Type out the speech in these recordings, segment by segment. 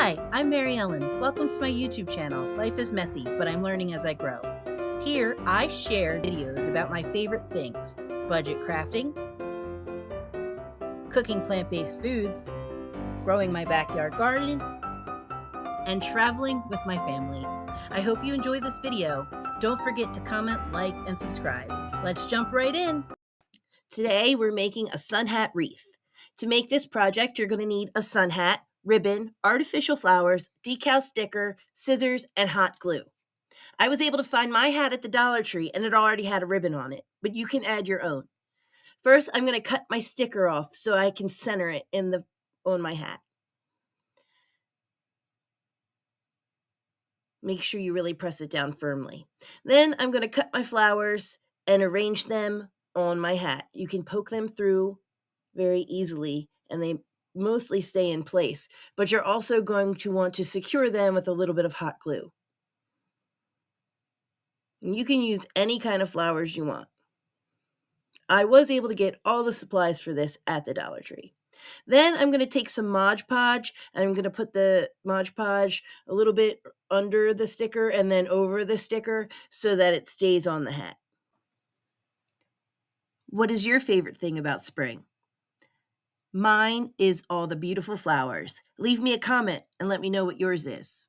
Hi, I'm Mary Ellen. Welcome to my YouTube channel. Life is messy, but I'm learning as I grow. Here, I share videos about my favorite things: budget crafting, cooking plant-based foods, growing my backyard garden, and traveling with my family. I hope you enjoy this video. Don't forget to comment, like, and subscribe. Let's jump right in. Today, we're making a sun hat wreath. To make this project, you're going to need a sun hat, ribbon, artificial flowers, decal sticker, scissors, and hot glue. I was able to find my hat at the Dollar Tree and it already had a ribbon on it, but you can add your own. First, I'm going to cut my sticker off so I can center it on my hat. Make sure you really press it down firmly. Then I'm going to cut my flowers and arrange them on my hat. You can poke them through very easily and they mostly stay in place, but you're also going to want to secure them with a little bit of hot glue. You can use any kind of flowers you want. I was able to get all the supplies for this at the Dollar Tree. Then I'm going to take some Mod Podge and I'm going to put the Mod Podge a little bit under the sticker and then over the sticker so that it stays on the hat. What is your favorite thing about spring? Mine is all the beautiful flowers. Leave me a comment and let me know what yours is.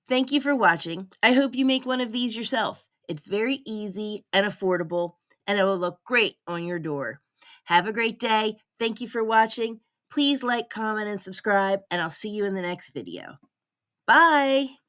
Thank you for watching. I hope you make one of these yourself. It's very easy and affordable, and it will look great on your door. Have a great day. Thank you for watching. Please like, comment, and subscribe, and I'll see you in the next video. Bye!